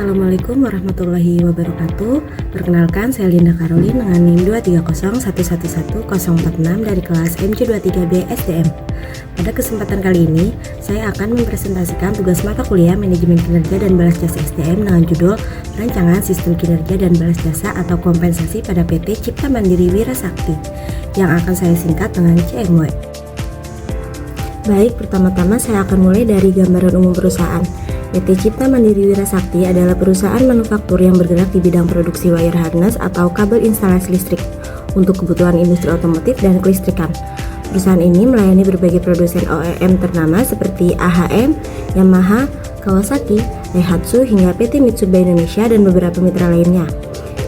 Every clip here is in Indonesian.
Assalamualaikum warahmatullahi wabarakatuh. Perkenalkan, saya Linda Karolin dengan NIM 230111046 dari kelas MJ23B SDM. Pada kesempatan kali ini, saya akan mempresentasikan tugas mata kuliah Manajemen Kinerja dan Balas Jasa SDM dengan judul Rancangan Sistem Kinerja dan Balas Jasa atau Kompensasi pada PT Cipta Mandiri Wira Sakti, yang akan saya singkat dengan CMW. Baik, pertama-tama saya akan mulai dari gambaran umum perusahaan. PT Cipta Mandiri Wira Sakti adalah perusahaan manufaktur yang bergerak di bidang produksi wire harness atau kabel instalasi listrik untuk kebutuhan industri otomotif dan kelistrikan. Perusahaan ini melayani berbagai produsen OEM ternama seperti AHM, Yamaha, Kawasaki, Daihatsu, hingga PT Mitsubishi Indonesia dan beberapa mitra lainnya.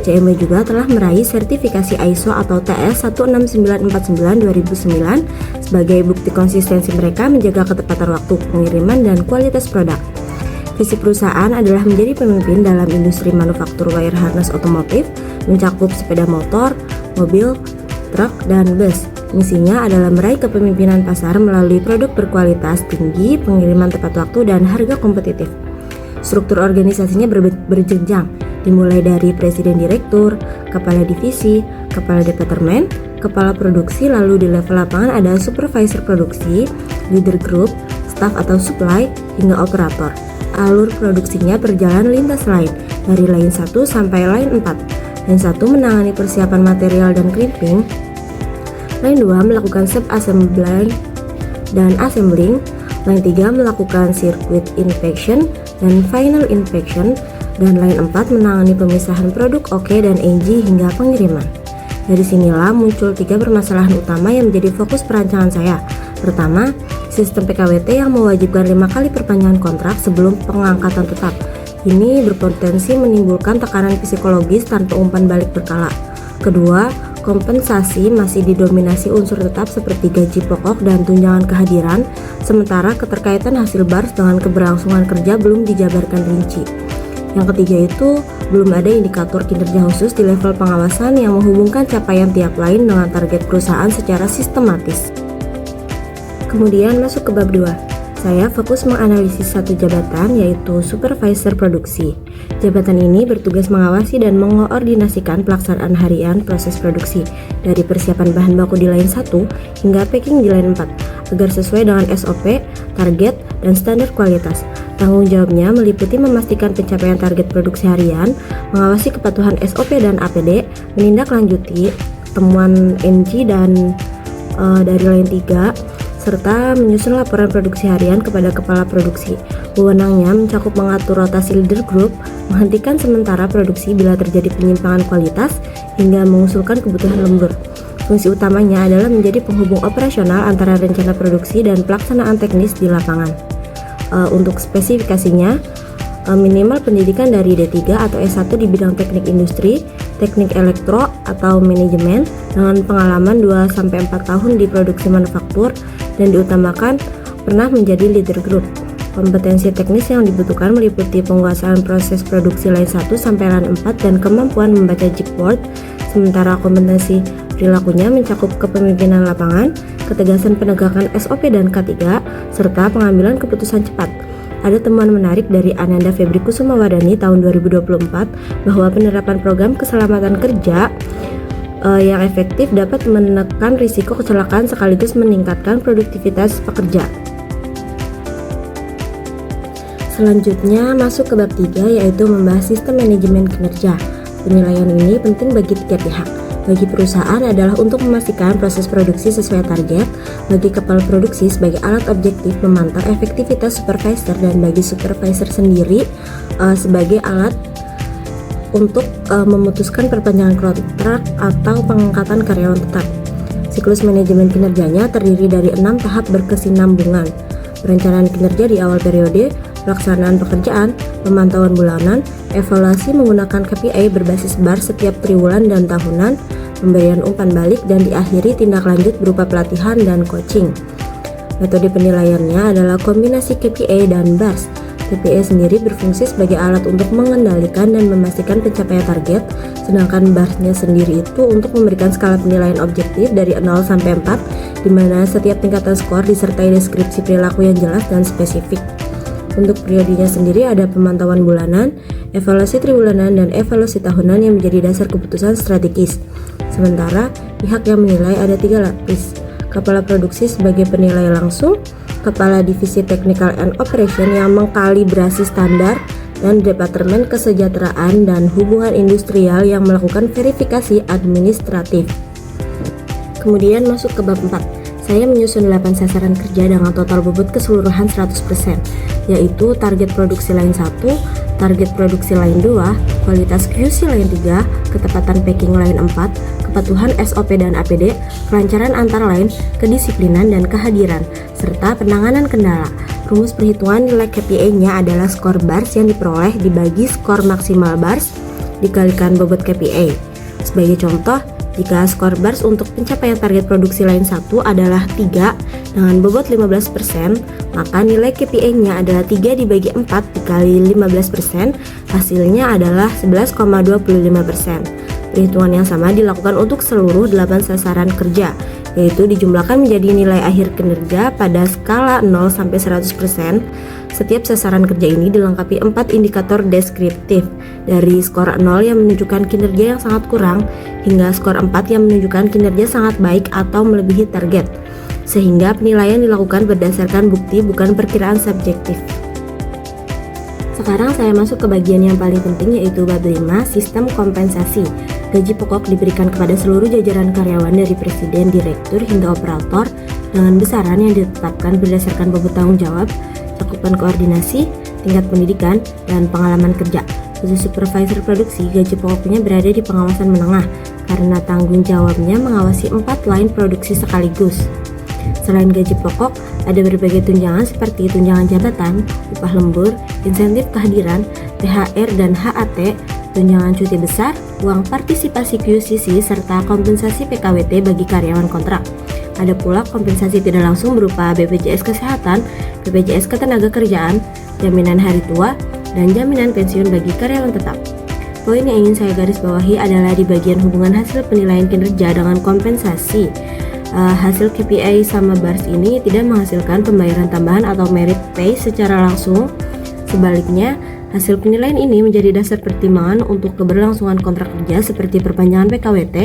CMW juga telah meraih sertifikasi ISO atau TS 16949-2009 sebagai bukti konsistensi mereka menjaga ketepatan waktu pengiriman dan kualitas produk. Visi perusahaan adalah menjadi pemimpin dalam industri manufaktur wire harness otomotif, mencakup sepeda motor, mobil, truk, dan bus. Misinya adalah meraih kepemimpinan pasar melalui produk berkualitas tinggi, pengiriman tepat waktu, dan harga kompetitif. Struktur organisasinya berjenjang, dimulai dari presiden direktur, kepala divisi, kepala departemen, kepala produksi, lalu di level lapangan ada supervisor produksi, leader group, staff atau supply, hingga operator. Alur produksinya berjalan lintas line dari line 1 sampai line 4. Line 1 menangani persiapan material dan crimping. Line 2 melakukan sub-assembly dan assembling. Line 3 melakukan circuit inspection dan final inspection. Dan line 4 menangani pemisahan produk OK dan NG hingga pengiriman. Dari sinilah muncul 3 permasalahan utama yang menjadi fokus perancangan saya. Pertama, sistem PKWT yang mewajibkan 5 kali perpanjangan kontrak sebelum pengangkatan tetap. Ini berpotensi menimbulkan tekanan psikologis tanpa umpan balik berkala. Kedua, kompensasi masih didominasi unsur tetap seperti gaji pokok dan tunjangan kehadiran, sementara keterkaitan hasil BARS dengan keberlangsungan kerja belum dijabarkan rinci. Yang ketiga itu, belum ada indikator kinerja khusus di level pengawasan yang menghubungkan capaian tiap line dengan target perusahaan secara sistematis. Kemudian masuk ke bab 2. Saya fokus menganalisis satu jabatan, yaitu supervisor produksi. Jabatan ini bertugas mengawasi dan mengoordinasikan pelaksanaan harian proses produksi dari persiapan bahan baku di line 1 hingga packing di line 4 agar sesuai dengan SOP, target, dan standar kualitas. Tanggung jawabnya meliputi memastikan pencapaian target produksi harian, mengawasi kepatuhan SOP dan APD, menindaklanjuti temuan NG dan dari line 3, serta menyusun laporan produksi harian kepada kepala produksi. Wewenangnya mencakup mengatur rotasi leader group, menghentikan sementara produksi bila terjadi penyimpangan kualitas, hingga mengusulkan kebutuhan lembur. Fungsi utamanya adalah menjadi penghubung operasional antara rencana produksi dan pelaksanaan teknis di lapangan. Untuk spesifikasinya, minimal pendidikan dari D3 atau S1 di bidang teknik industri, teknik elektro atau manajemen dengan pengalaman 2-4 tahun di produksi manufaktur, dan diutamakan pernah menjadi leader group. Kompetensi teknis yang dibutuhkan meliputi penguasaan proses produksi line 1 sampai line 4 dan kemampuan membaca jigboard, sementara kompetensi perilakunya mencakup kepemimpinan lapangan, ketegasan penegakan SOP dan K3, serta pengambilan keputusan cepat. Ada temuan menarik dari Ananda Febri Kusumawardani tahun 2024 bahwa penerapan program keselamatan kerja yang efektif dapat menekan risiko kecelakaan sekaligus meningkatkan produktivitas pekerja. Selanjutnya masuk ke bab 3, yaitu membahas sistem manajemen kinerja. Penilaian ini penting bagi 3 pihak. Bagi perusahaan adalah untuk memastikan proses produksi sesuai target, bagi kepala produksi sebagai alat objektif memantau efektivitas supervisor, dan bagi supervisor sendiri sebagai alat untuk memutuskan perpanjangan kontrak atau pengangkatan karyawan tetap. Siklus manajemen kinerjanya terdiri dari 6 tahap berkesinambungan. Perencanaan kinerja di awal periode, pelaksanaan pekerjaan, pemantauan bulanan, evaluasi menggunakan KPI berbasis BAR setiap triwulan dan tahunan, pemberian umpan balik, dan diakhiri tindak lanjut berupa pelatihan dan coaching. Metode penilaiannya adalah kombinasi KPI dan BARS. KPI sendiri berfungsi sebagai alat untuk mengendalikan dan memastikan pencapaian target, sedangkan BARS-nya sendiri itu untuk memberikan skala penilaian objektif dari 0 sampai 4, di mana setiap tingkatan skor disertai deskripsi perilaku yang jelas dan spesifik. Untuk periodenya sendiri ada pemantauan bulanan, evaluasi triwulan dan evaluasi tahunan yang menjadi dasar keputusan strategis. Sementara pihak yang menilai ada 3 lapis, kepala produksi sebagai penilai langsung, kepala divisi technical and operation yang mengkalibrasi standar, dan departemen kesejahteraan dan hubungan industrial yang melakukan verifikasi administratif. Kemudian masuk ke bab 4. Saya menyusun 8 sasaran kerja dengan total bobot keseluruhan 100%, yaitu target produksi line 1, target produksi line 2, kualitas QC line 3, ketepatan packing line 4, kepatuhan SOP dan APD, kelancaran antar line, kedisiplinan dan kehadiran, serta penanganan kendala. Rumus perhitungan nilai KPI-nya adalah skor bars yang diperoleh dibagi skor maksimal bars dikalikan bobot KPI. Sebagai contoh, jika skor bars untuk pencapaian target produksi line 1 adalah 3 dengan bobot 15%, maka nilai KPI-nya adalah 3 dibagi 4 dikali 15%, hasilnya adalah 11,25%. Perhitungan yang sama dilakukan untuk seluruh 8 sasaran kerja, yaitu dijumlahkan menjadi nilai akhir kinerja pada skala 0 sampai 100%. Setiap sasaran kerja ini dilengkapi 4 indikator deskriptif, dari skor 0 yang menunjukkan kinerja yang sangat kurang hingga skor 4 yang menunjukkan kinerja sangat baik atau melebihi target, sehingga penilaian dilakukan berdasarkan bukti bukan perkiraan subjektif. Sekarang saya masuk ke bagian yang paling penting, yaitu bab 5, sistem kompensasi. Gaji pokok diberikan kepada seluruh jajaran karyawan dari presiden, direktur, hingga operator dengan besaran yang ditetapkan berdasarkan bobot tanggung jawab, cakupan koordinasi, tingkat pendidikan, dan pengalaman kerja. Khusus supervisor produksi, gaji pokoknya berada di pengawasan menengah karena tanggung jawabnya mengawasi 4 line produksi sekaligus. Selain gaji pokok, ada berbagai tunjangan seperti tunjangan jabatan, upah lembur, insentif kehadiran, THR dan HAT, tunjangan cuti besar, uang partisipasi QCC, serta kompensasi PKWT bagi karyawan kontrak. Ada pula kompensasi tidak langsung berupa BPJS Kesehatan, BPJS Ketenagakerjaan, jaminan hari tua, dan jaminan pensiun bagi karyawan tetap. Poin yang ingin saya garis bawahi adalah di bagian hubungan hasil penilaian kinerja dengan kompensasi. Hasil KPI sama BARS ini tidak menghasilkan pembayaran tambahan atau merit pay secara langsung. Sebaliknya, hasil penilaian ini menjadi dasar pertimbangan untuk keberlangsungan kontrak kerja seperti perpanjangan PKWT,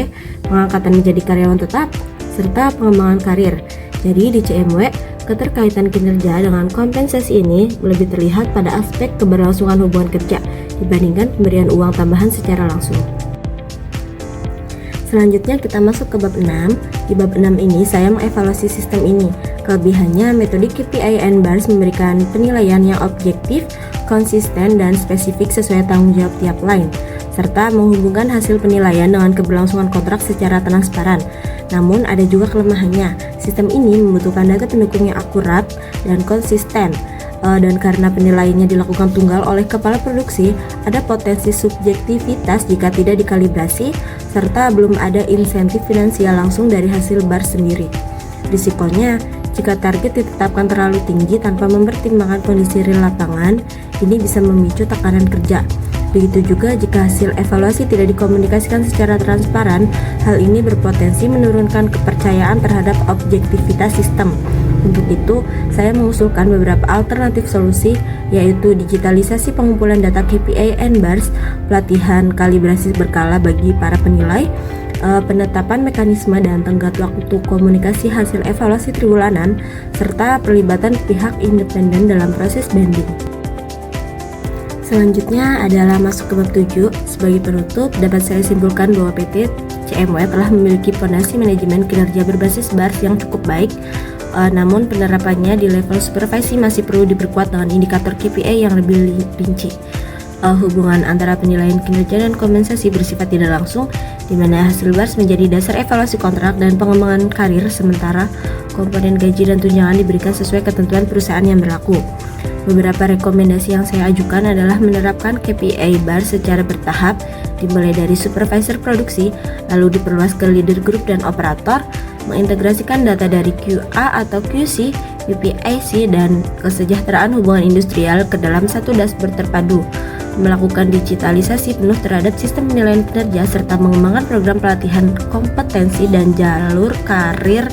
pengangkatan menjadi karyawan tetap, serta pengembangan karir. Jadi di CMW, keterkaitan kinerja dengan kompensasi ini lebih terlihat pada aspek keberlangsungan hubungan kerja dibandingkan pemberian uang tambahan secara langsung. Selanjutnya kita masuk ke bab 6. Di bab 6 ini saya mengevaluasi sistem ini. Kelebihannya, metode KPI and BARS memberikan penilaian yang objektif, konsisten, dan spesifik sesuai tanggung jawab tiap line, serta menghubungkan hasil penilaian dengan keberlangsungan kontrak secara transparan. Namun ada juga kelemahannya. Sistem ini membutuhkan data pendukung yang akurat dan konsisten. Dan karena penilaiannya dilakukan tunggal oleh kepala produksi, ada potensi subjektivitas jika tidak dikalibrasi, serta belum ada insentif finansial langsung dari hasil BARS sendiri. Risikonya, jika target ditetapkan terlalu tinggi tanpa mempertimbangkan kondisi real lapangan, ini bisa memicu tekanan kerja. Begitu juga jika hasil evaluasi tidak dikomunikasikan secara transparan, hal ini berpotensi menurunkan kepercayaan terhadap objektivitas sistem. Untuk itu, saya mengusulkan beberapa alternatif solusi, yaitu digitalisasi pengumpulan data KPI and BARS, pelatihan kalibrasi berkala bagi para penilai, penetapan mekanisme dan tenggat waktu komunikasi hasil evaluasi triwulanan, serta perlibatan pihak independen dalam proses banding. Selanjutnya adalah masuk ke bab 7. Sebagai penutup, dapat saya simpulkan bahwa PT CMW telah memiliki fondasi manajemen kinerja berbasis BARS yang cukup baik. Namun penerapannya di level supervisi masih perlu diperkuat dengan indikator KPI yang lebih rinci. Hubungan antara penilaian kinerja dan kompensasi bersifat tidak langsung, di mana hasil BARS menjadi dasar evaluasi kontrak dan pengembangan karir, sementara komponen gaji dan tunjangan diberikan sesuai ketentuan perusahaan yang berlaku. Beberapa rekomendasi yang saya ajukan adalah menerapkan KPI BARS secara bertahap, dimulai dari supervisor produksi, lalu diperluas ke leader group dan operator, mengintegrasikan data dari QA atau QC, PPIC, dan kesejahteraan hubungan industrial ke dalam satu dashboard terpadu, melakukan digitalisasi penuh terhadap sistem penilaian kinerja, serta mengembangkan program pelatihan kompetensi dan jalur karir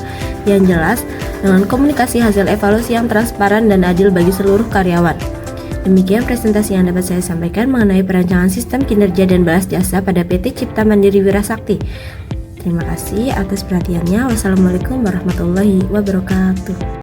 yang jelas dengan komunikasi hasil evaluasi yang transparan dan adil bagi seluruh karyawan. Demikian presentasi yang dapat saya sampaikan mengenai perancangan sistem kinerja dan balas jasa pada PT Cipta Mandiri Wirasakti. Terima kasih atas perhatiannya. Wassalamualaikum warahmatullahi wabarakatuh.